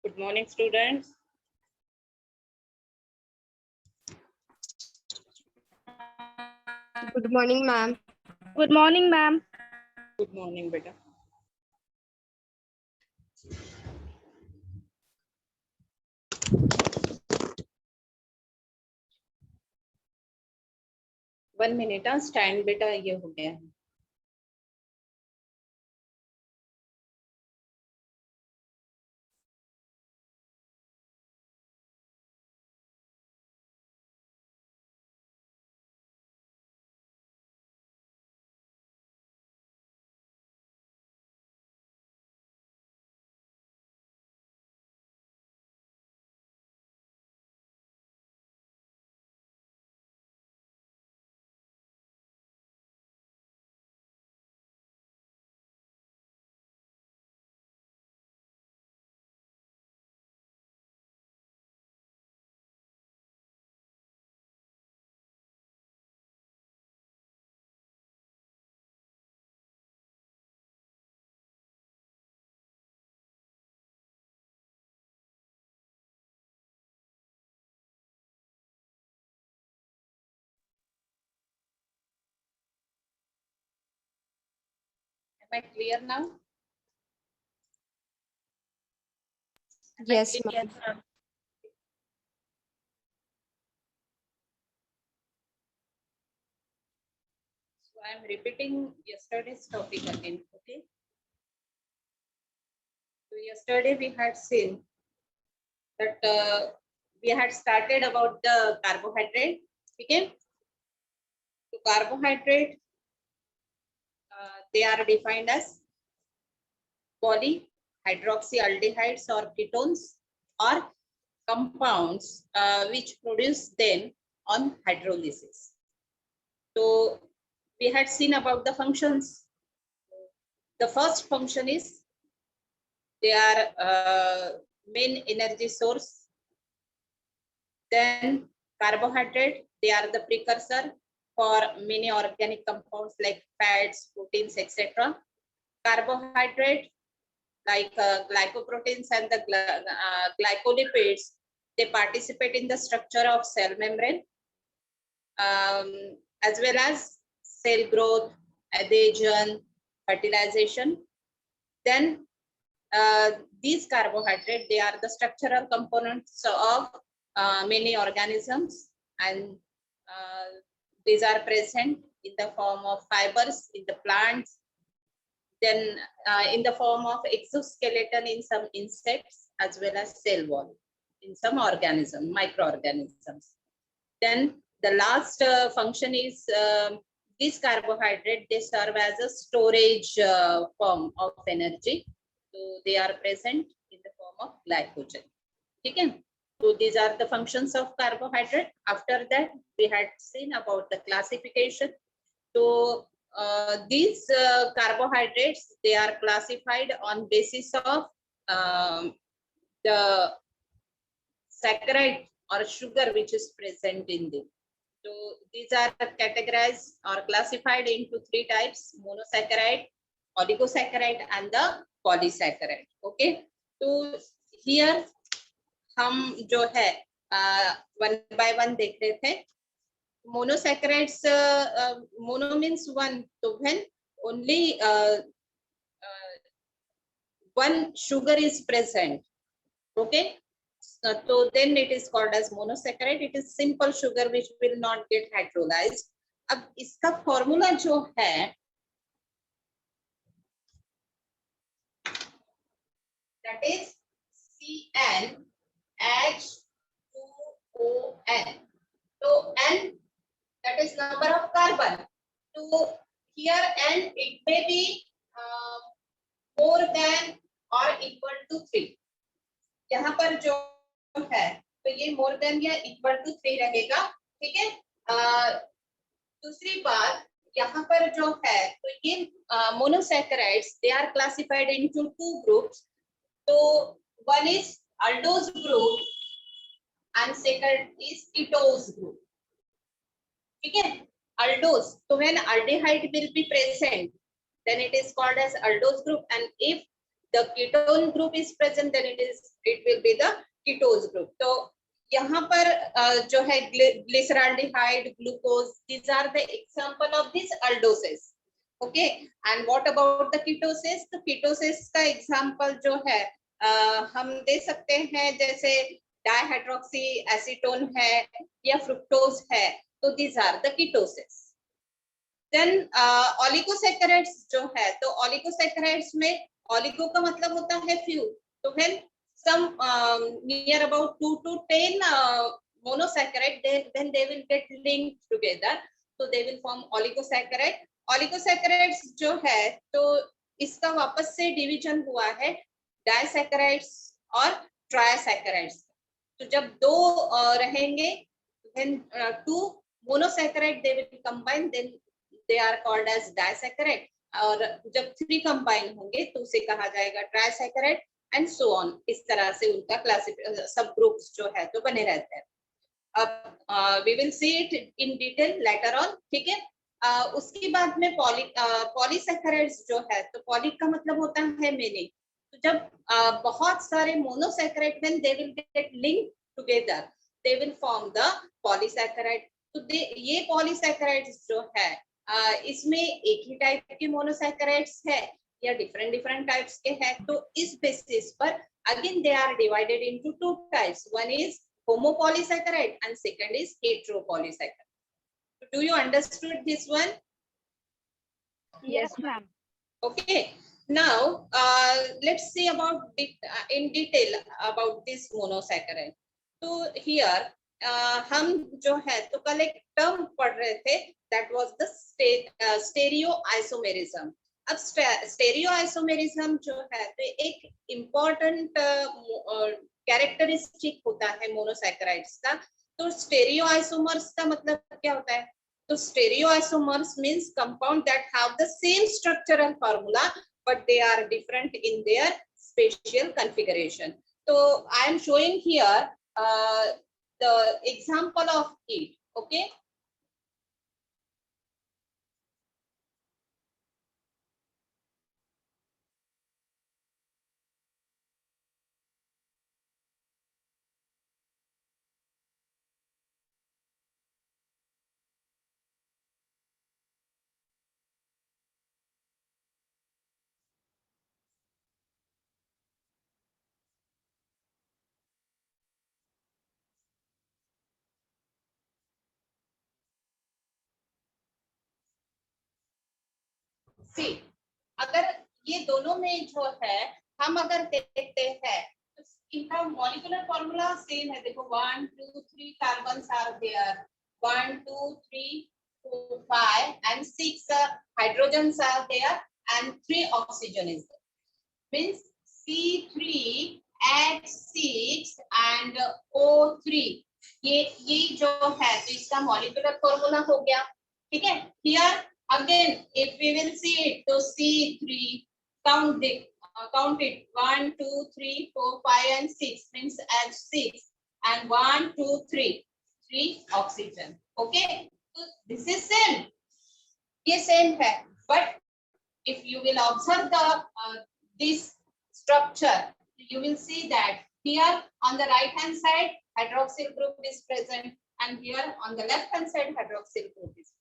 Good morning, students. Good morning, ma'am. Good morning, ma'am. Good morning, beta. One minute stand बेटा ये हो गया है। Am I clear now? Yes, ma'am. So I am repeating yesterday's topic again. Okay. So yesterday we had seen that we had started about the carbohydrate. Okay. So carbohydrate, they are defined as polyhydroxyaldehydes or ketones or compounds which produce them on hydrolysis. So we had seen about the functions. The first function is they are main energy source. Then carbohydrate, they are the precursor for many organic compounds like fats, proteins, etc. Carbohydrate like glycoproteins and the glycolipids, they participate in the structure of cell membrane as well as cell growth, adhesion, fertilization. Then these carbohydrates, they are the structural components of many organisms, and these are present in the form of fibers in the plants, then in the form of exoskeleton in some insects, as well as cell wall in some organisms, microorganisms. Then the last function is this carbohydrate, they serve as a storage form of energy. So they are present in the form of glycogen. Okay. So these are the functions of carbohydrate. After that, we had seen about the classification. So these carbohydrates, they are classified on basis of the saccharide or sugar which is present in them. So these are categorized or classified into three types: monosaccharide, oligosaccharide, and the polysaccharide. Okay. तो here हम जो है one by one देख रहे थे. Monosaccharides, mono means one. So when only one sugar is present, okay, so then it is called as monosaccharide. It is simple sugar which will not get hydrolyzed. अब इसका formula जो है that is CnH2ON. So N, that is number of carbon. So here N, it may be more than or equal to 3. यहाँ पर जो है तो ये more than या equal to 3 रहेगा. ठीक है. दूसरी बात यहाँ पर जो है तो ये monosaccharides, they are classified into two groups. So one is aldose group and second is ketose group. ठीक है. Aldose, so when aldehyde will be present, then it is called as aldose group, and if the ketone group is present, then it will be the ketose group. तो यहाँ पर जो है glyceraldehyde, glucose, these are the example of this aldoses. Okay, and what about the ketoses? तो ketoses का example जो है हम दे सकते हैं, जैसे डाइहाइड्रोक्सी एसीटोन है या फ्रुक्टोज है, तो these are the ketoses. Then oligosaccharides जो है, तो oligosaccharides में oligo का मतलब होता है few, तो when some near about 2 to 10 monosaccharide, then they will get linked together, so they will form oligosaccharides. Oligosaccharides जो है, तो इसका वापस से डिवीजन हुआ है डाइसैकेराइड्स और ट्राइसैकेराइड्स. तो जब दो रहेंगे, when two monosaccharide they will combine, then they are called as disaccharide. और जब 3 कंबाइन होंगे तो उसे कहा जाएगा ट्राइसैकेराइड, एंड सो ऑन. इस तरह से उनका क्लासिफिकेशन सब ग्रुप्स जो है तो बने रहते हैं. अब we will see it in detail later on. ठीक है. उसके बाद में पॉलीसैकेराइड्स जो है, तो पॉली का मतलब होता है मेनी. तो जब बहुत सारे monosaccharide when they will get link together, they will form the polysaccharide. तो ये पॉलीसैकेराइड्स जो है, इसमें एक ही टाइप के मोनोसैकेराइड्स है या डिफरेंट टाइप्स के हैं. तो इस बेसिस पर again they are divided into 2 types. One is homopolysaccharide and second is heteropolysaccharide. Do you understood this one? Yes, ma'am. Okay. Now let's see about in detail about this monosaccharide. तो here हम जो है तो कल एक term पढ़ रहे थे, that was the stereoisomerism. अब stereoisomerism जो है तो एक important कैरेक्टरिस्टिक होता है मोनोसैकेराइड्स का. तो स्टेरियोआइसोमर्स का मतलब क्या होता है? तो stereoisomers means compound that have the same structural formula but they are different in their spatial configuration. So I am showing here the example of it. Okay. See, अगर ये दोनों में जो है हम अगर देखते हैं तो इनका मॉलिक्यूलर फॉर्मूला सेम है. देखो 1 2 3 carbons are there, 1 2 3 4 5 and 6 hydrogens are there and 3 oxygen is there. Means C3H6 and O3. ये जो है तो इसका मॉलिक्यूलर फॉर्मूला हो गया. ठीक है. Here again if we will see it, so C3, count it 1 2 3 4 5 and 6 means H6 and 1 2 3 oxygen. Okay, so this is same, ये same है. But if you will observe the this structure, you will see that here on the right hand side hydroxyl group is present and here on the left hand side hydroxyl group is present.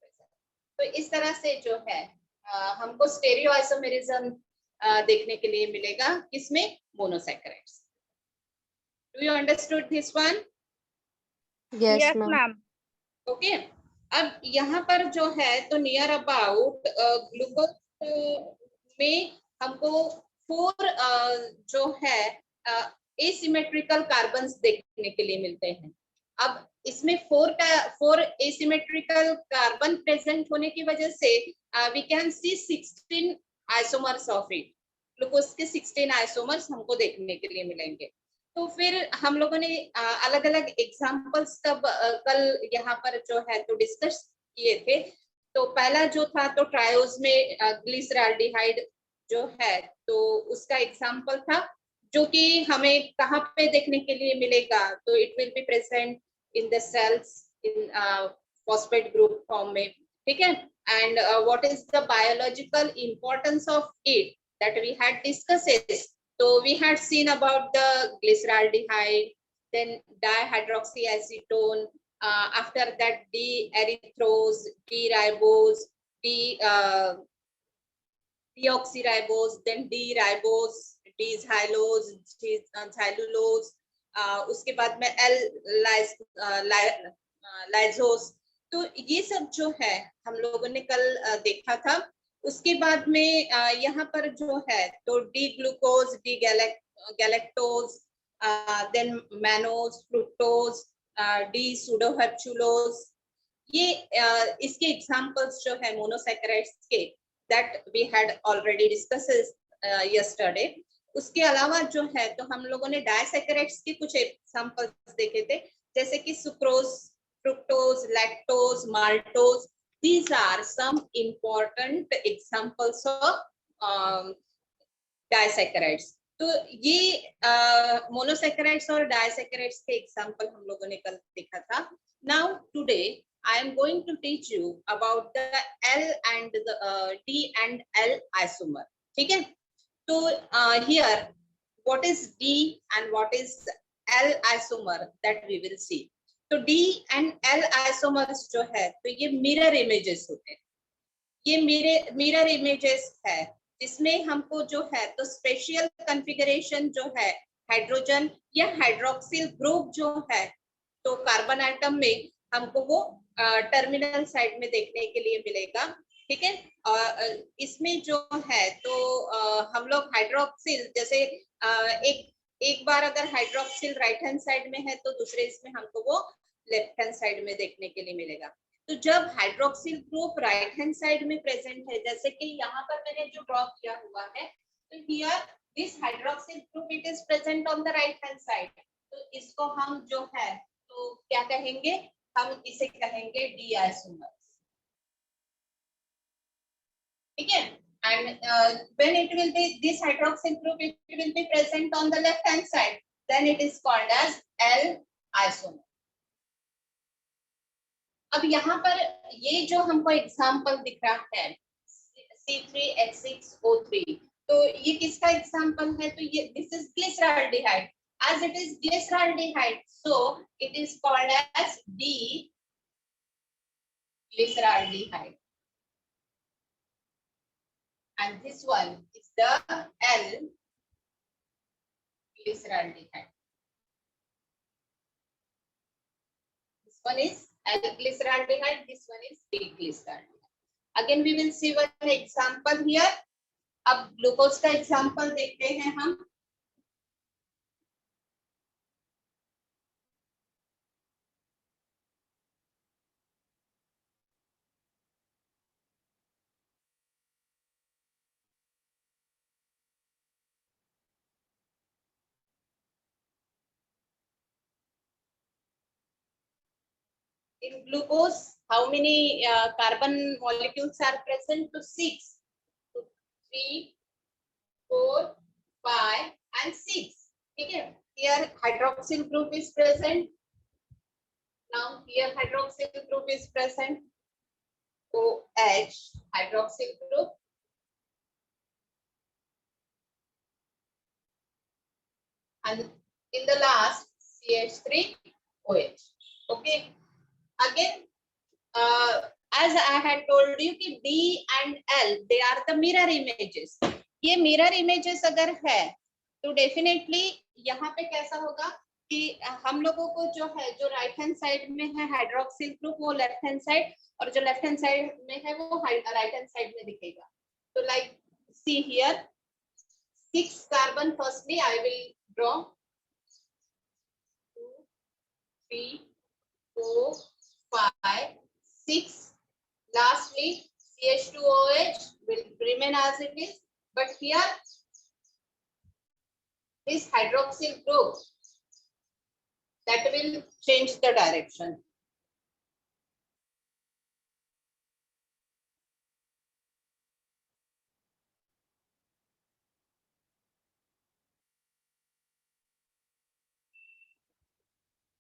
तो इस तरह से जो है हमको स्टेरियोआइसोमेरिज्म देखने के लिए मिलेगा किसमें? Monosaccharides. Do you understood this one? Yes, ma'am. Okay. अब यहाँ पर जो है तो नियर अबाउट ग्लूकोज में हमको 4 जो है एसिमेट्रिकल कार्बन्स देखने के लिए मिलते हैं. अब इसमें 4 एसिमेट्रिकल कार्बन प्रेजेंट होने की वजह से we can see 16 isomers of it. Glucose के 16 आइसोमर्स हमको देखने के लिए मिलेंगे. तो फिर हम लोगों ने अलग अलग एग्जांपल्स कल यहाँ पर जो है तो डिस्कस किए थे. तो पहला जो था तो ट्रायोज में ग्लिसरॉल्डिहाइड जो है तो उसका एग्जांपल था, जो कि हमें कहाँ पे देखने के लिए मिलेगा? तो it will be present in the cells in phosphate group form में. ठीक है. And what is the biological importance of it that we had discussed So we had seen about the glyceraldehyde, then dihydroxyacetone, after that D-erythrose, D-ribose, deoxyribose, then D-ribose, D-xylose, xylulose, उसके बाद में लाइजोस। तो ये सब जो है हम लोगों ने कल देखा था। उसके बाद में यहाँ पर जो है तो D glucose, D galactose, then mannose, fructose, D pseudoheptulose, ये इसके एग्जांपल्स जो है मोनोसैकेराइड्स के, that we had already discussed yesterday. उसके अलावा जो है तो हम लोगों ने डायसैकेराइड्स के कुछ एग्जांपल्स देखे थे, जैसे कि sucrose, fructose, lactose, maltose. These are some important examples of डायसैकेराइड्स। तो ये मोनोसैकेराइड्स और डायसैकेराइड्स के एग्जांपल हम लोगों ने कल देखा था। Now today I am going to teach you about the L and the D and L isomer. ठीक है? तो here what is D and what is L isomer that we will see. तो D and L isomers जो है तो ये mirror images होते हैं। ये मिरर इमेजेस है जिसमें हमको जो है तो स्पेशल कॉन्फ़िगरेशन जो है हाइड्रोजन या हाइड्रोक्सिल ग्रुप जो है तो कार्बन एटम में हमको वो टर्मिनल साइड में देखने के लिए मिलेगा। ठीक है? इसमें जो है तो हम लोग हाइड्रोक्सिल जैसे एक बार अगर हाइड्रोक्सिल राइट हैंड साइड में है तो दूसरे इसमें हमको वो लेफ्ट हैंड साइड में देखने के लिए मिलेगा। तो जब hydroxyl group right hand side में प्रेजेंट है, जैसे कि यहाँ पर मैंने जो ड्रॉ किया हुआ है, तो here this hydroxyl group it is present on the right hand side. तो इसको हम जो है तो क्या कहेंगे, हम इसे कहेंगे डी आइसोमर। ठीक है? And when it will be this hydroxyl group, it will be present on the left hand side, then it is called as L isomer. अब यहाँ पर ये जो हमको एग्जाम्पल दिख रहा है C3H6O3, तो ये किसका एग्जाम्पल है? तो ये this is glyceraldehyde. As it is glyceraldehyde, so it is called as D-glyceraldehyde. And this one is the L-glyceraldehyde. This one is L-glyceraldehyde, this one is D-glyceraldehyde. Again we will see one example here. अब glucose का example देखते हैं हम। In glucose, how many carbon molecules are present? To 6, to 3, 4, 5, and 6. ठीक है? Here hydroxyl group is present. Now here hydroxyl group is present. OH hydroxyl group. And in the last CH3OH. Okay. Again, as I had told you कि D and L they are the mirror images. ये mirror images अगर है तो definitely यहाँ पे कैसा होगा कि हम लोगों को जो है जो राइट हैंड साइड में है हाइड्रोक्सिल ग्रुप वो लेफ्ट हैंड साइड, और जो लेफ्ट हैंड साइड में है वो राइट हैंड साइड में दिखेगा। तो like see here 6 carbon firstly I will draw 2 3 4 5 6, lastly CH2OH will remain as it is, but here this hydroxyl group that will change the direction.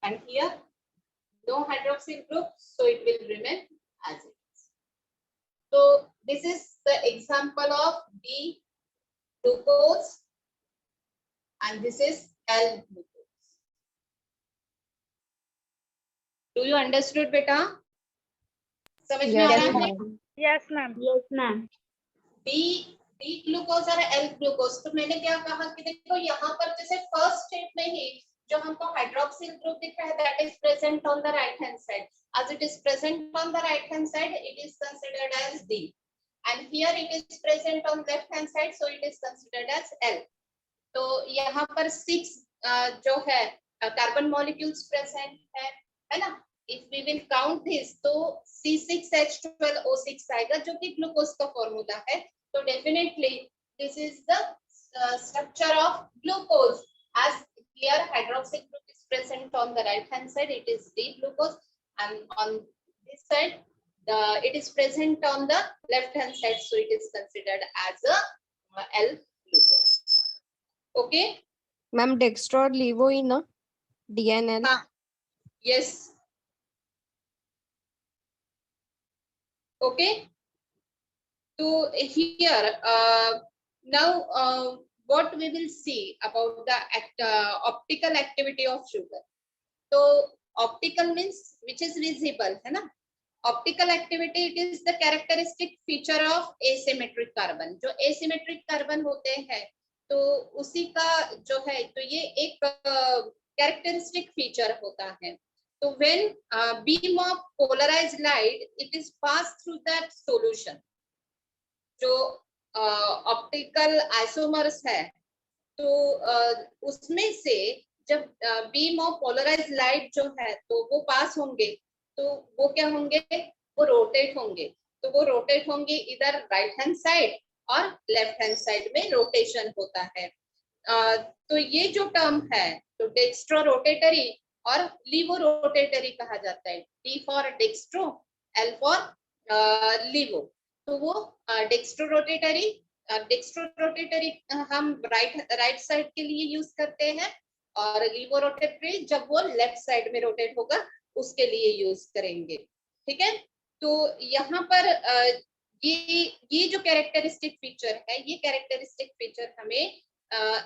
And here no hydroxyl group, so it will remain as it is. So this is the example of D glucose and this is L-glucose. Do you understood बेटा? समझ में आ Yes, रहा है? ma'am. Yes, ma'am. Yes, ma'am. D glucose और L glucose. तो मैंने क्या कहा कि देखो यहाँ पर जैसे फर्स्ट स्टेप में ही जो हमको हाइड्रोक्सिल ग्रुप दिख रहा है that is present on the right hand side, as it is present on the right hand side it is considered as D, and here it is present on left hand side so it is considered as L. तो यहाँ पर 6 जो है carbon molecules present है ना? If we will count this तो C6H12O6 आएगा जो कि ग्लूकोज का फॉर्मूला है। तो definitely this is the structure of glucose, as here hydroxyl group is present on the right hand side it is D glucose, and on this side it is present on the left hand side so it is considered as a L glucose. Okay Ma'am, dextro और levo ही ना? DNL. हाँ, yes. Okay, so here now what we will see about the optical activity of sugar. So optical means which is visible है ना? Optical activity it is the characteristic feature of asymmetric carbon. जो asymmetric carbon होते हैं तो उसी का जो है तो ये एक characteristic feature होता है। So when beam of polarized light it is passed through that solution, जो ऑप्टिकल आइसोमर्स है तो उसमें से जब बीम ऑफ पोलराइज्ड लाइट जो है तो वो पास होंगे तो वो क्या होंगे, वो रोटेट होंगे। तो वो रोटेट होंगे इधर राइट हैंड साइड और लेफ्ट हैंड साइड में रोटेशन होता है। तो ये जो टर्म है तो डेक्स्ट्रो रोटेटरी और लीवो रोटेटरी कहा जाता है। D for dextro, L for laevo. तो वो डेक्स्ट्रो रोटेटरी हम राइट साइड के लिए यूज करते हैं और लीवो रोटेटरी जब वो लेफ्ट साइड में रोटेट होगा उसके लिए यूज करेंगे। ठीक है, तो यहाँ पर ये जो कैरेक्टरिस्टिक फीचर है ये कैरेक्टरिस्टिक फीचर हमें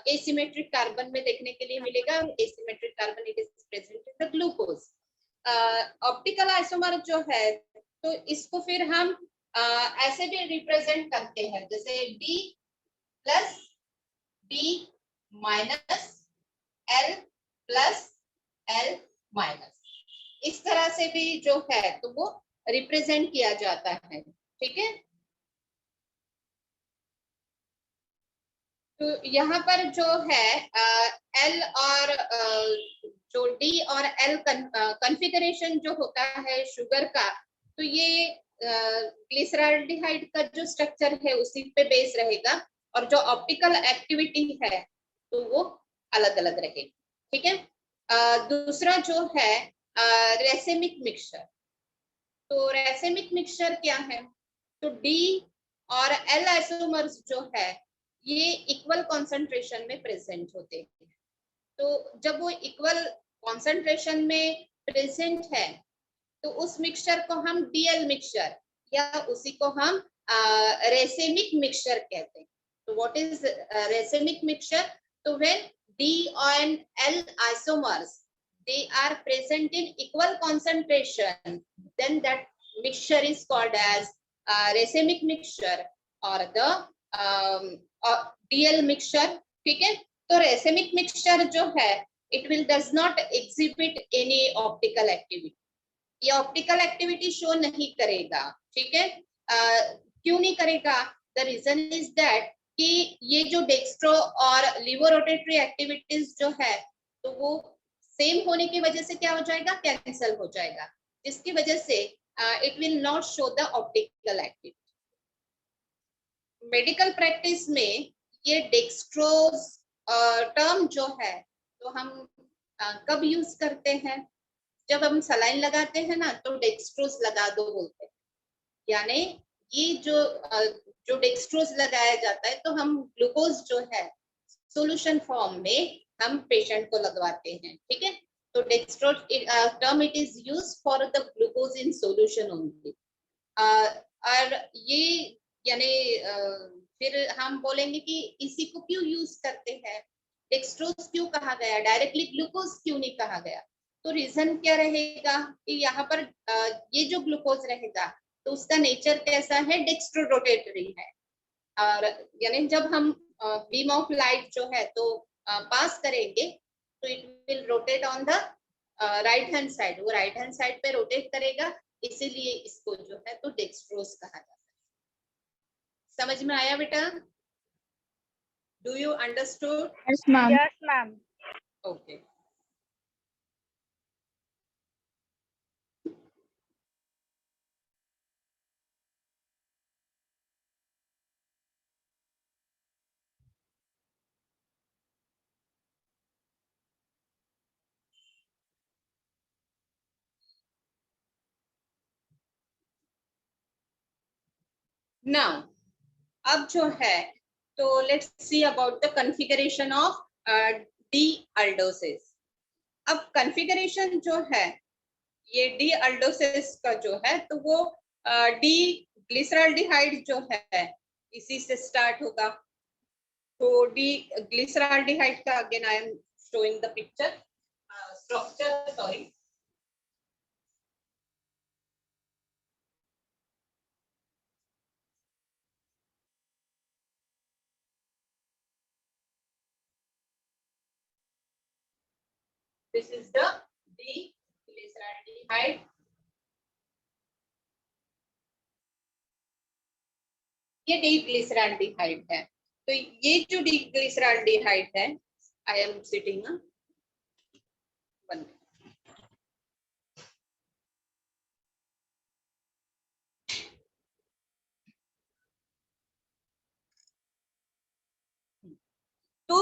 एसिमेट्रिक कार्बन में देखने के लिए मिलेगा। Asymmetric carbon it is present in the glucose. Optical isomer जो है तो इसको फिर हम ऐसे भी रिप्रेजेंट करते हैं जैसे D plus D minus L plus L minus, इस तरह से भी जो है तो वो रिप्रेजेंट किया जाता है। ठीक है, तो यहाँ पर जो है L और जो D और L कॉन्फ़िगरेशन जो होता है शुगर का, तो ये ग्लिसरॉल्डिहाइड का जो स्ट्रक्चर है उसी पे बेस रहेगा और जो ऑप्टिकल एक्टिविटी है तो वो अलग अलग रहेगी। ठीक है, दूसरा जो है रेसेमिक मिक्सचर। तो रेसेमिक मिक्सचर क्या है, तो D और L आइसोमर्स जो है ये इक्वल कॉन्सेंट्रेशन में प्रेजेंट होते हैं। तो जब वो इक्वल कॉन्सेंट्रेशन में प्रेजेंट है तो उस मिक्सचर को हम DL मिक्सचर या उसी को हम रेसेमिक मिक्सचर कहते हैं। तो व्हाट इज रेसेमिक मिक्सचर, तो when D and L isomers they are present in equal concentration then that mixture is called as racemic mixture or the DL mixture। ठीक है, तो रेसेमिक मिक्सचर जो है it will does not exhibit any optical activity, ये optical activity show नहीं करेगा। ठीक है, क्यों नहीं करेगा, द रीजन इज दैट कि ये जो डेक्स्ट्रो और लीवो रोटेटरी एक्टिविटीज जो है तो वो सेम होने की वजह से क्या हो जाएगा, कैंसिल हो जाएगा, जिसकी वजह से it will not show the optical activity. Medical practice में ये डेक्स्ट्रोज टर्म जो है तो हम कब यूज करते हैं, जब हम सलाइन लगाते हैं ना तो डेक्स्ट्रोज लगा दो बोलते हैं, यानी ये जो डेक्स्ट्रोज लगाया जाता है तो हम ग्लूकोज जो है सॉल्यूशन फॉर्म में हम पेशेंट को लगवाते हैं। ठीक है, तो dextro term it is used for the glucose in solution only. और ये यानी फिर हम बोलेंगे कि इसी को क्यों यूज करते हैं, डेक्सट्रोज क्यों कहा गया, डायरेक्टली ग्लूकोज क्यों नहीं कहा गया? तो रीजन क्या रहेगा कि यहाँ पर ये जो ग्लूकोज रहेगा तो उसका नेचर कैसा है, डेक्स्ट्रो रोटेटरी है। और यानी जब हम बीम ऑफ लाइट जो है तो पास करेंगे तो it will rotate on the right hand side, वो राइट हैंड साइड पे रोटेट करेगा, इसीलिए इसको जो है तो डेक्सट्रोज कहा जाता है। समझ में आया बेटा? Do you understood? Yes, ma'am. Yes, ma'am. Okay. Now अब जो है तो let's see about the configuration of D aldoses. अब कॉन्फ़िगरेशन जो है ये डी अल्डोसिस का जो है तो वो डी ग्लिसरॉल्डिहाइड जो है इसी से स्टार्ट होगा। तो डी ग्लिसरॉल्डिहाइड का again I am showing the picture structure, sorry. This is the D-glyceraldehyde. ये D-glyceraldehyde है। तो ये जो D-glyceraldehyde है, I am sitting one. तो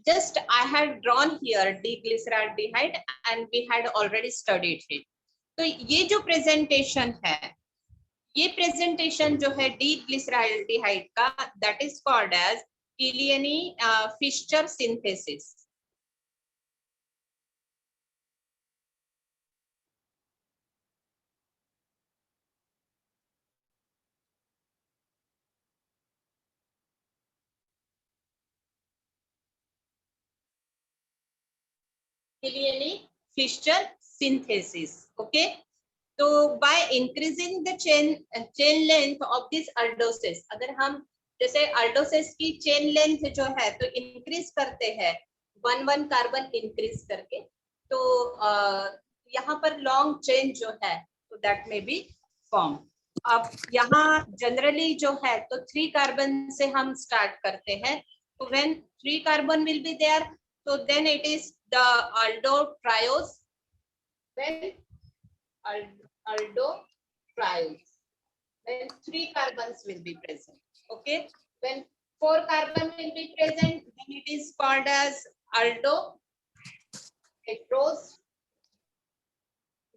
just I had drawn here D-glyceraldehyde and we had already studied it. तो ये जो presentation है, ये प्रेजेंटेशन जो है डी ग्लिसरॉल्डिहाइड का, that is called as Kiliani Fischer synthesis. Kiliani Fischer synthesis, okay. तो by increasing the chain length of this aldoses, अगर हम जैसे अल्डोसिस की चेन लेंथ जो है तो इंक्रीज करते हैं 1 कार्बन इंक्रीज करके, तो यहाँ पर लॉन्ग चेन जो है तो दैट में बी फॉर्म। अब यहाँ जनरली जो है तो 3 कार्बन से हम स्टार्ट करते हैं। तो when 3 carbon will be there, तो then it is the aldotriose. When aldotriose, when 3 carbons will be present, okay. When 4 carbon will be present, then it is called as aldoheterose.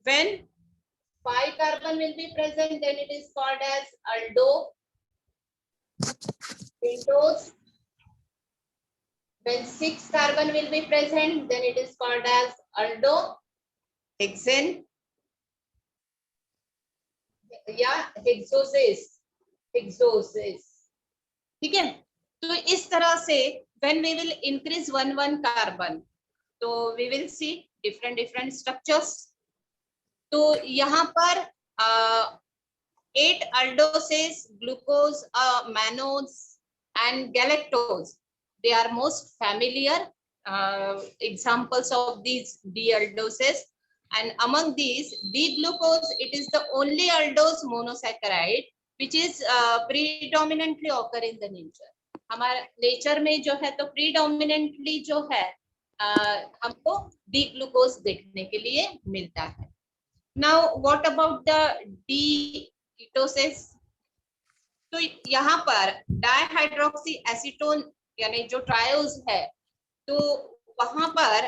When 5 carbon will be present, then it is called as aldopentose. When 6 carbon will be present, then it is called as aldohexane या हेक्सोसिस, ठीक है। तो इस तरह से when we will increase 1 carbon, तो we will see different structures। तो यहाँ पर 8 aldoses, glucose, mannose and galactose, they are most familiar examples of these D-aldoses. And among these, D-glucose, it is the only aldose monosaccharide which is predominantly occur in the nature. हमारा nature में जो है तो predominantly जो है हमको D-glucose देखने के लिए मिलता है। Now what about the D-ketoses? तो यहाँ पर डाइहाइड्रोक्सी एसीटोन यानी जो ट्रायोज है, तो वहां पर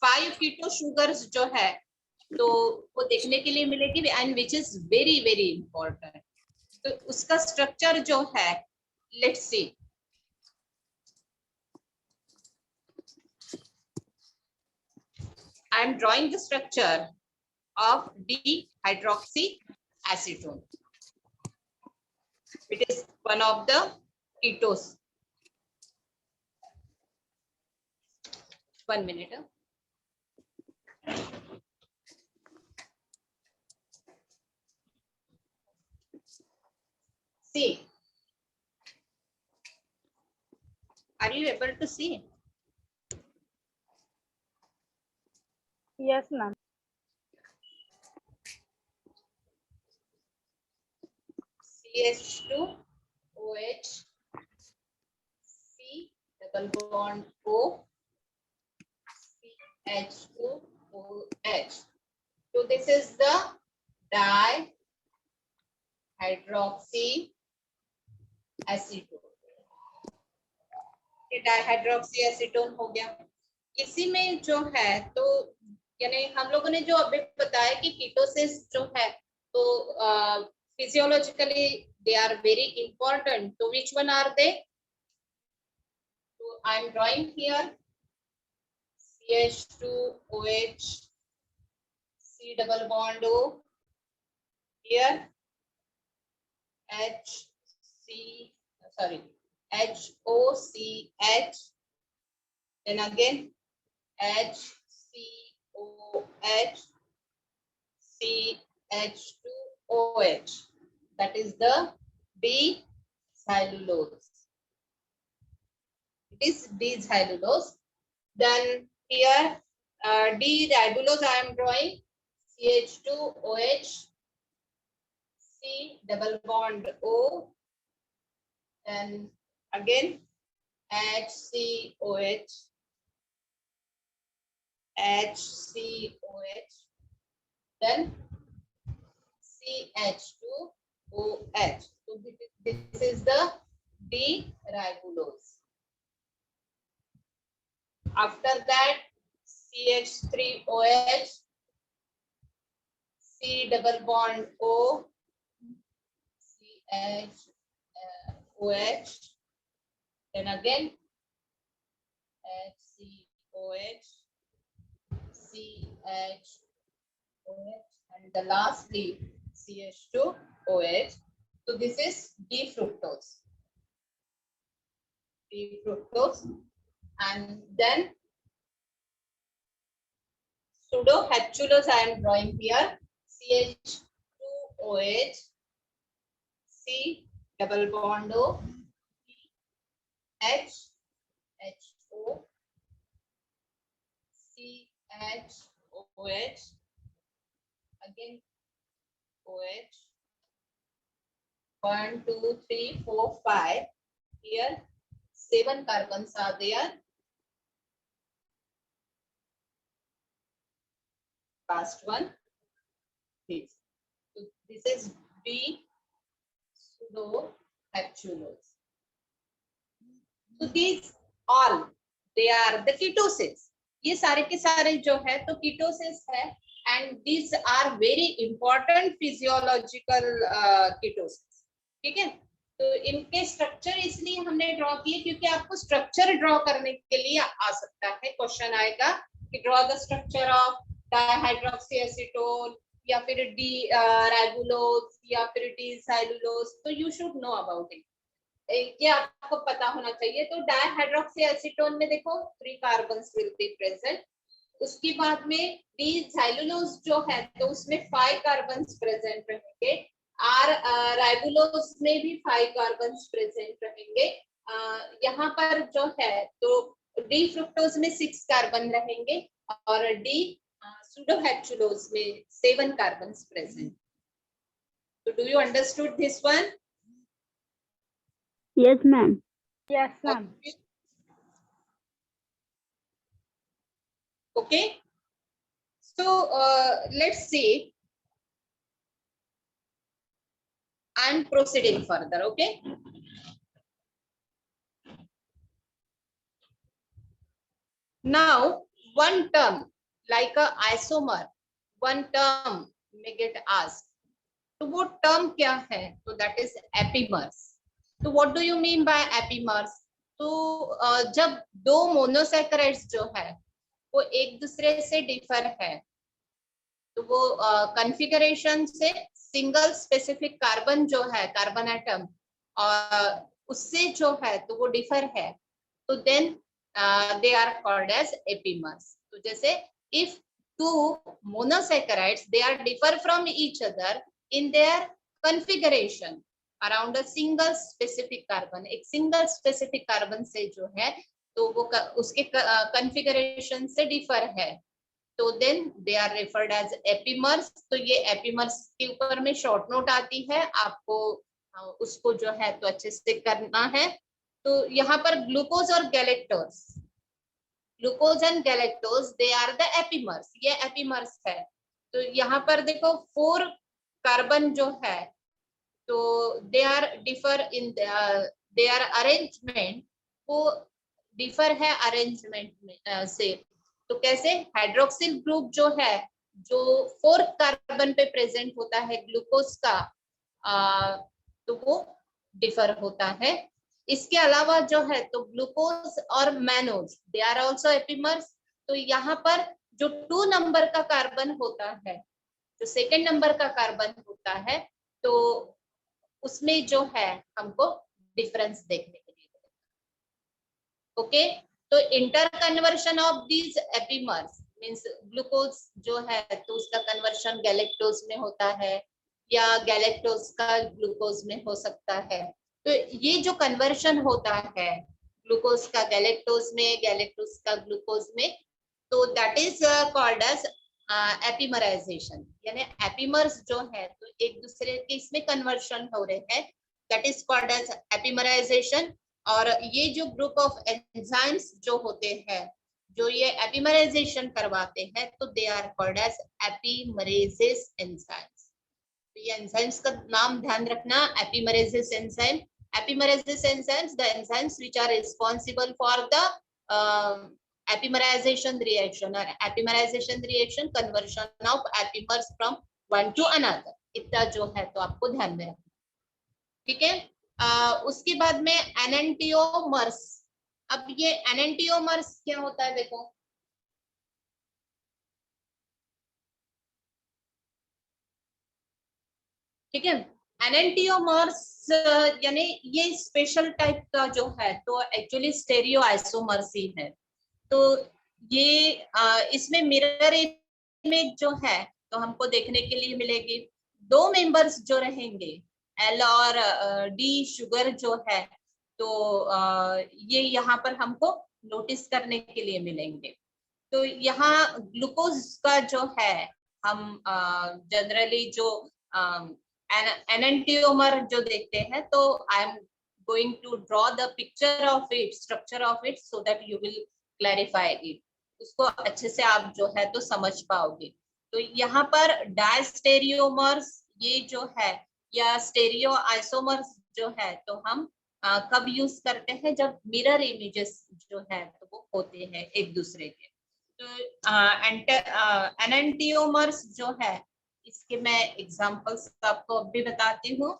5 कीटो शुगर्स जो है तो वो देखने के लिए मिलेगी, and which is very important. तो उसका स्ट्रक्चर जो है, let's see. I am drawing the structure of D-hydroxyacetone. It is one of the ketose. 1 minute. See, are you able to see? Yes, ma'am. CH2 OH C double bond O CH2 OH. So this is the dihydroxy acetone. ये dihydroxy acetone हो गया. इसी में जो है तो यानी हम लोगों ने जो अभी बताया कि कीटोसिस जो है तो physiologically they are very important. तो which one are they? So I am drawing here CH2OH C double bond O, here HOCH, then again HCOH CH2OH, that is the D-cellulose. It is D-cellulose. Then here D-ribulose I am drawing CH2OH C double bond O, and again HCOH HCOH, then CH2OH. So this is the D-ribulose. After that CH3OH C double bond O CHOH, then again HCOH CHOH, and the lastly CH2OH. So this is D-fructose. D-fructose, and then pseudohexulose I am drawing here CH2OH C double bond O HHO CHOH, again OH, 1 2 3 4 5. Here 7 carbons are there. Last one, this. So this is B pseudohexulose. So these all they are the ketoses. ये सारे के सारे जो है तो ketoses है, and these are very important physiological ketoses. ठीक है, तो इनके स्ट्रक्चर इसलिए हमने ड्रॉ किए क्योंकि आपको स्ट्रक्चर ड्रॉ करने के लिए आ सकता है, क्वेश्चन आएगा कि draw the structure of dihydroxy acetone या फिर डी राइबुलोज या फिर डी साइलुलोज. तो you should know about it, ये आपको पता होना चाहिए. तो डाइहाइड्रोक्सी एसीटोन में देखो 3 कार्बन्स विल बी प्रेजेंट. उसके बाद में डी साइलुलोज जो है तो उसमें 5 कार्बन्स प्रेजेंट रहेंगे. राइबुलोज में भी 5 कार्बन्स प्रेजेंट रहेंगे. यहाँ पर जो है तो डी फ्रुक्टोज में 6 कार्बन रहेंगे और डी pseudohexulose में 7 carbons present. So do you understood this one? Yes, ma'am. Yes, ma'am. Okay. So let's see. I'm proceeding further. Okay. Now one term like a isomer, one term may get asked. तो वो term क्या है? तो that is epimers. तो what do you mean by epimers? तो जब दो monosaccharides जो है वो एक दूसरे से डिफर है तो वो कॉन्फ़िगरेशन से सिंगल स्पेसिफिक कार्बन जो है कार्बन एटम और उससे जो है तो वो डिफर है. तो then they are called as epimers. तो जैसे if two monosaccharides, they are differ from each other in their configuration around a single specific carbon, एक single specific carbon से जो है तो वो उसके configuration से differ है, तो then they are referred as epimers. तो ये एपीमर्स के ऊपर में शॉर्ट नोट आती है, आपको उसको जो है तो अच्छे से करना है। तो यहाँ पर ग्लूकोज और galactose, glucose and galactose they are the epimers, ये एपीमर्स है। तो यहाँ पर देखो 4 कार्बन जो है तो they are differ in their arrangement, वो डिफर है अरेंजमेंट में से। तो कैसे, हाइड्रोक्सिल ग्रुप जो है जो 4 कार्बन पे प्रेजेंट होता है ग्लूकोज का, तो वो डिफर होता है। इसके अलावा जो है तो ग्लूकोज और mannose they are also epimers. तो यहाँ पर जो 2 नंबर का कार्बन होता है, जो सेकेंड नंबर का कार्बन होता है, तो उसमें जो है हमको डिफरेंस देखने के लिए मिलेगा। ओके, तो inter conversion of these epimers means glucose जो है तो उसका कन्वर्शन गैलेक्टोज में होता है या गैलेक्टोज का ग्लूकोज में हो सकता है। तो ये जो कन्वर्शन होता है ग्लूकोज का गैलेक्टोज में, गैलेक्टोज का ग्लूकोज में, तो दैट इज कॉल्ड एज एपीमराइजेशन। यानी एपीमर्स जो है तो एक दूसरे के इसमें कन्वर्शन हो रहे हैं, दैट इज कॉल्ड एज एपीमराइजेशन। और ये जो ग्रुप ऑफ एंजाइम्स जो होते हैं जो ये एपीमराइजेशन करवाते हैं, तो they are called as epimerases enzymes. तो ये एंजाइम्स का नाम ध्यान रखना, epimerases enzyme. Epimerases enzymes, the enzymes which are responsible for the epimerization reaction, or epimerization reaction conversion of epimers from one to another, इतना जो है तो आपको ध्यान में रखना। ठीक है, उसके बाद में एनेंटियोमर्स। अब ये एनेंटियोमर्स क्या होता है देखो, ठीक है। एनेंटियोमर्स यानी ये स्पेशल टाइप का जो है तो एक्चुअली स्टेरियो आइसोमर्स ही है। तो ये इसमें मिरर इमेज जो है तो हमको देखने के लिए मिलेगी। 2 मेंबर्स जो रहेंगे एल और डी शुगर जो है तो ये यहाँ पर हमको नोटिस करने के लिए मिलेंगे। तो यहाँ ग्लूकोज का जो है हम जनरली जो एनेंटियोमर जो देखते हैं, तो I am going to draw the picture of it, structure of it, so that you will clarify it, उसको अच्छे से आप जो है तो समझ पाओगे। तो यहाँ पर डायस्टेरियोमर्स ये जो है या स्टेरियो आइसोमर्स जो है तो हम कब यूज करते हैं, जब मिरर इमेजेस जो है तो वो होते हैं एक दूसरे के। तो एनेंटियोमर्स जो है इसके मैं एग्जांपल्स आपको अब भी बताती हूँ।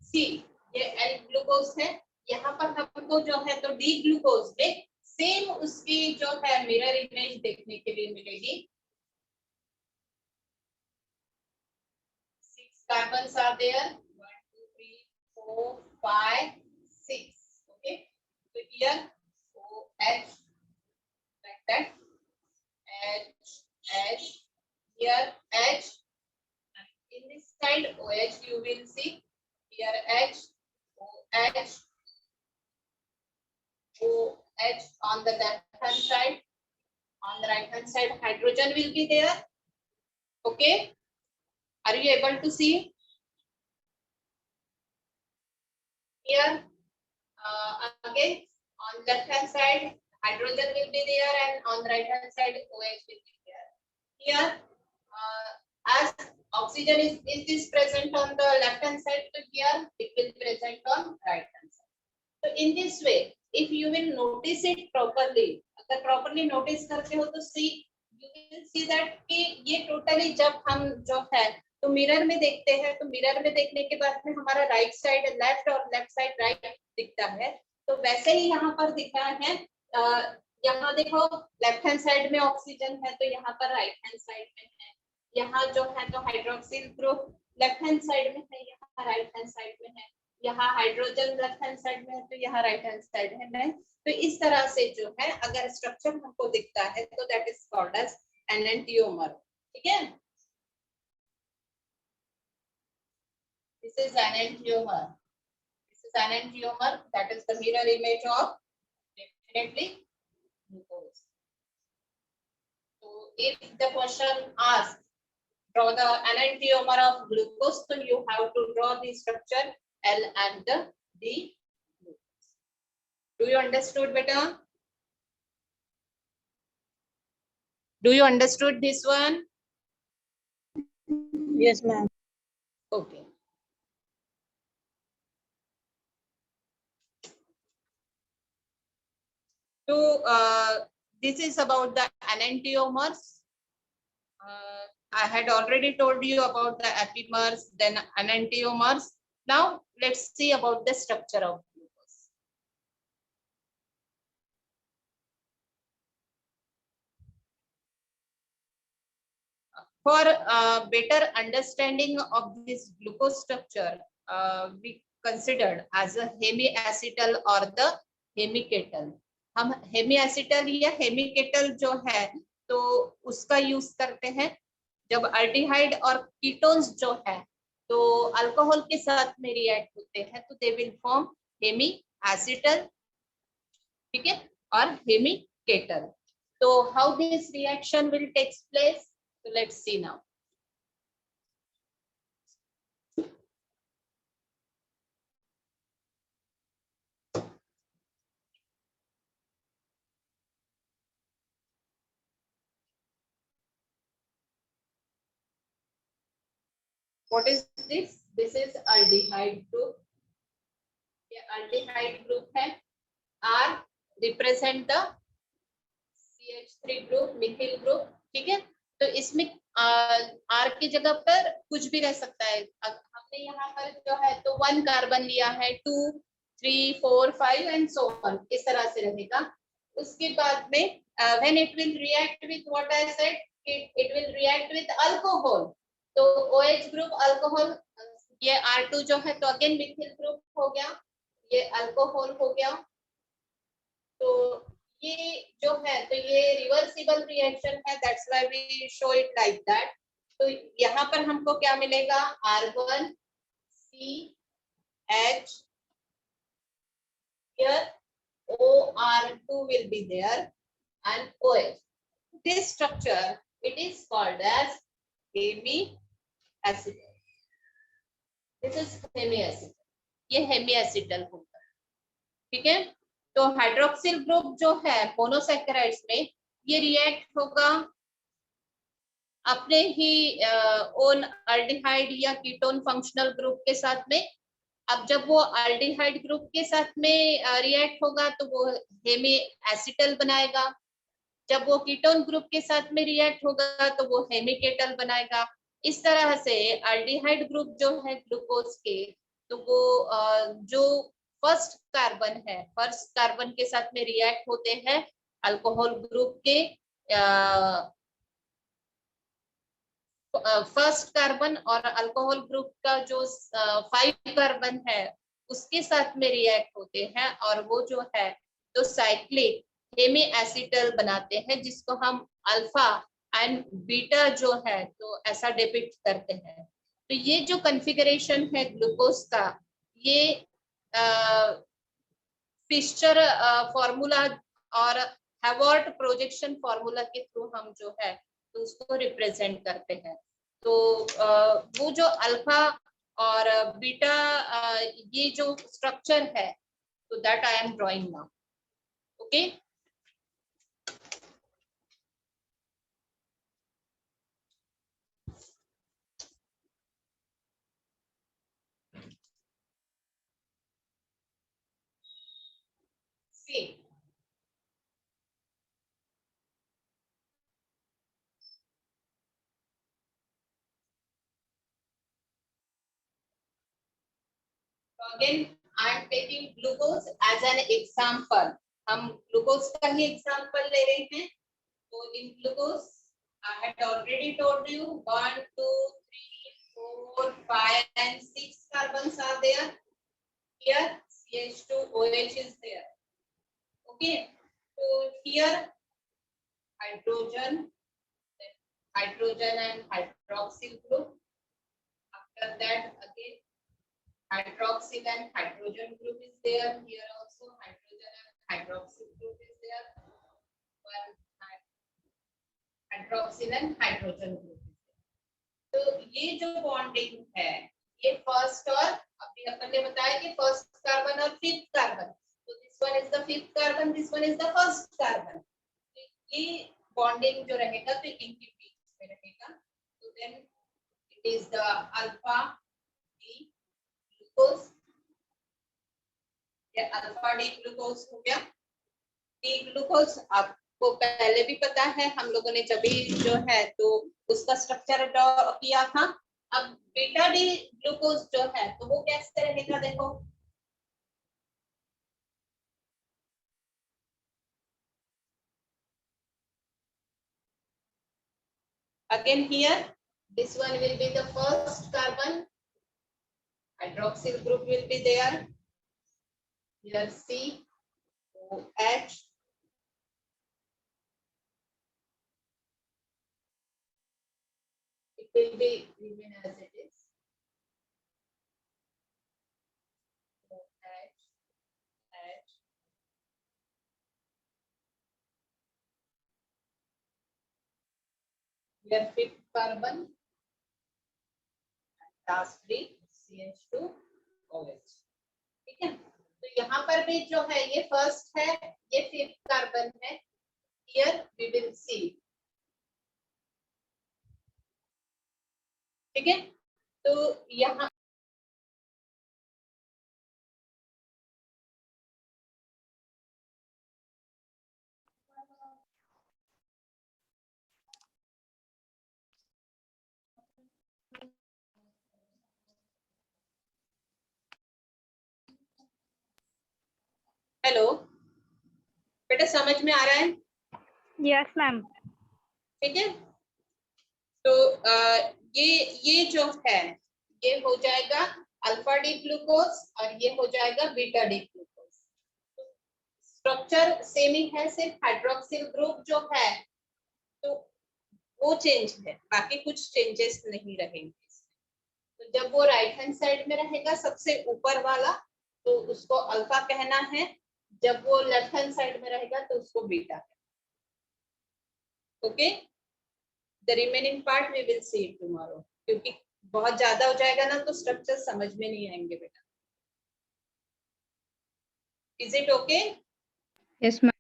सी, ये एल ग्लूकोज है, यहाँ पर हमको जो है तो डी ग्लूकोज में सेम उसकी जो है मिरर इमेज देखने के लिए मिलेगी। 6 carbons are there, 1 2 3 4 5 6, okay, so here OH like that, H, here H, and in this side OH you will see here H, OH, OH on the left hand side, on the right hand side hydrogen will be there, okay, are you able to see here? Again on left hand side hydrogen will be there, and on the right hand side OH will be there. Here as oxygen is this present on the left hand side, so here it will present on right hand side. So in this way if you will notice it properly, अगर properly notice करते हो तो see you will see that कि ये totally जब हम जो है तो मिरर में देखते हैं, तो मिरर में देखने के बाद में हमारा राइट साइड लेफ्ट और लेफ्ट साइड राइट दिखता है, तो वैसे ही यहाँ पर दिख रहा है। यहाँ देखो लेफ्ट हैंड साइड में ऑक्सीजन है तो यहाँ पर राइट हैंड साइड में है, यहाँ जो है तो hydroxyl group left hand side में है, यहाँ राइट हैंड साइड में है, यहाँ हाइड्रोजन लेफ्ट हैंड साइड में है तो यहाँ राइट हैंड साइड है। तो इस तरह से जो है अगर स्ट्रक्चर हमको दिखता है तो दैट इज कॉल्ड एज एनेंटियोमर, ठीक है। This is enantiomer. This is enantiomer. That is the mirror image of definitely glucose. So if the question asks draw the enantiomer of glucose, so you have to draw the structure L and the D glucose. Do you understood better? Do you understood this one? Yes, ma'am. Okay. So this is about the enantiomers. I had already told you about the epimers, then enantiomers. Now let's see about the structure of glucose. For better understanding of this glucose structure, we considered as a hemiacetal or the hemiketal. हम हेमीएसिटल या हेमिकेटल जो है तो उसका use करते हैं जब aldehyde और कीटोन्स जो है तो अल्कोहल के साथ में रिएक्ट होते हैं तो दे विल फॉर्म हेमीएसिटल, ठीक है, और हेमिकेटल। तो how this reaction will takes place, so let's see now. What is this? This is aldehyde group. ये aldehyde group है। R represent the CH3 group, methyl group, ठीक है। तो इसमें R की जगह पर कुछ भी रह सकता है। हमने यहाँ पर जो है तो 1 कार्बन लिया है, 2 3 4 5 एंड सो ऑन, इस तरह से रहेगा। उसके बाद में when it will react with what I said, it will react with alcohol. तो OH ग्रुप अल्कोहल, ये R2 जो है तो अगेन मिथिल ग्रुप हो गया, ये अल्कोहल हो गया। तो ये जो है तो ये रिवर्सिबल रिएक्शन है, that's why we show it like that. तो यहाँ पर हमको क्या मिलेगा, R1 CH, here OR2 will be there and OH. This structure it is called as hemiacetal. This is hemiacetal. ये हेमिएसिटल होगा, ठीक है। तो हाइड्रोक्सिल ग्रुप जो है मोनोसैकेराइड्स में ये रिएक्ट होगा अपने ही ओन अल्डिहाइड या कीटोन फंक्शनल ग्रुप के साथ में। अब जब वो अल्डिहाइड ग्रुप के साथ में रिएक्ट होगा तो वो हेमिएसिटल बनाएगा, जब वो कीटोन ग्रुप के साथ में रिएक्ट होगा तो वो हेमिकेटल बनाएगा। इस तरह से अल्डिहाइड ग्रुप जो है ग्लूकोज के, तो वो जो फर्स्ट कार्बन है, फर्स्ट कार्बन के साथ में रिएक्ट होते हैं अल्कोहल ग्रुप के फर्स्ट कार्बन और अल्कोहल ग्रुप का जो 5 कार्बन है उसके साथ में रिएक्ट होते हैं और वो जो है तो साइक्लिक हेमी एसिटल बनाते हैं, जिसको हम अल्फा एंड बीटा जो है तो ऐसा डिपिक्ट करते हैं। तो ये जो कॉन्फ़िगरेशन है ग्लूकोज का, ये फिशर फॉर्मूला और हैवर्ट प्रोजेक्शन फॉर्मूला के थ्रू हम जो है तो उसको रिप्रेजेंट करते हैं। तो वो जो अल्फा और बीटा ये जो स्ट्रक्चर है तो that I am drawing now. Okay, see again I am taking glucose as an example. हम ग्लूकोज का ही एग्जांपल ले रहे हैं। तो in glucose, I had already told you 1, 2, 3, 4, 5, and 6 carbons are there. Here CH2OH is there. Okay. So here hydrogen, then hydrogen and hydroxyl group. After that again hydroxyl and hydrogen group is there. Here also hydrogen and hydroxyl group is there. One hydroxyl and hydrogen group. तो ये जो bonding है ये first और अभी अपन ने बताया कि फर्स्ट कार्बन और फिफ्थ कार्बन, तो this one is the fifth carbon, this one is the first carbon. तो ये बॉन्डिंग जो रहेगा तो इनके बीच में रहेगा। तो then it is the alpha D glucose, ये अल्फा डी ग्लूकोज हो गया। डी ग्लूकोज आप को पहले भी पता है, हम लोगों ने जब भी जो है तो उसका स्ट्रक्चर ड्रॉ किया था। अब बीटा डी ग्लूकोज जो है तो वो कैसे रहेगा, देखो again here this one will be the first carbon, hydroxyl group will be there, here COH, it will be remain as it is. OH, H. Here fifth carbon, last three CH2OH। ठीक है, तो यहाँ पर भी जो है ये first है, ये फिफ्थ कार्बन है। Here we will see। ठीक है, तो यहाँ हेलो बेटा, समझ में आ रहा है? Yes, ma'am. ठीक है, तो ये जो है ये हो जाएगा अल्फा डी ग्लूकोज और ये हो जाएगा beta D glucose. Structure same ही है, सिर्फ हाइड्रोक्सिल ग्रुप जो है तो वो चेंज है, बाकी कुछ चेंजेस नहीं रहेंगे। तो जब वो राइट हैंड साइड में रहेगा सबसे ऊपर वाला तो उसको अल्फा कहना है, जब वो लेफ्ट हैंड साइड में रहेगा तो उसको beta. Okay, the remaining part we will see tomorrow, क्योंकि बहुत ज्यादा हो जाएगा ना तो स्ट्रक्चर समझ में नहीं आएंगे बेटा। Is it okay? Yes ma'am.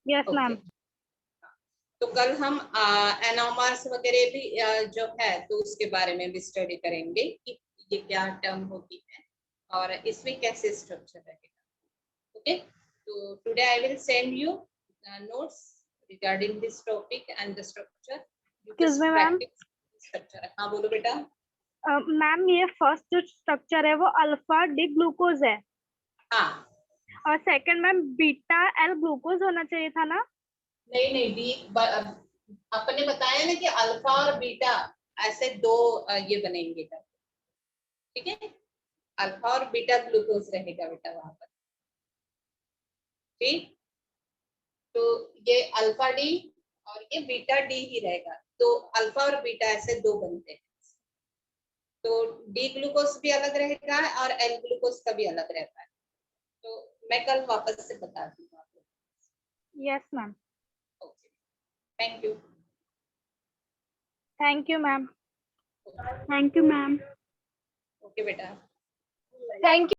Yes, ma'am. तो कल हम एनोमर्स वगैरह भी जो है तो उसके बारे में भी स्टडी करेंगे कि ये क्या टर्म होती है और इसमें कैसे स्ट्रक्चर रहेगा। ओके, तो today I will send you notes regarding this topic and the structure. Excuse me, ma'am. Structure, हाँ बोलो बेटा। मैम ये फर्स्ट जो स्ट्रक्चर है वो अल्फा डी ग्लूकोज है। हाँ, और second ma'am beta L glucose होना चाहिए था ना? नहीं नहीं डी अपने बताया ना कि अल्फा और बीटा ऐसे दो ये बनेंगे तब, ठीक है। अल्फा और बीटा ग्लूकोज रहेगा बेटा वहां पर, ठीक। तो ये अल्फा डी और ये बीटा डी ही रहेगा, तो अल्फा और बीटा ऐसे दो बनते हैं। तो डी ग्लूकोज भी अलग रहेगा और एल ग्लूकोज का भी अलग रहता है। तो मैं कल वापस से बता दूंगा आपको। Yes ma'am. Okay, thank you. Thank you ma'am. Thank you ma'am. Okay बेटा। Thank you.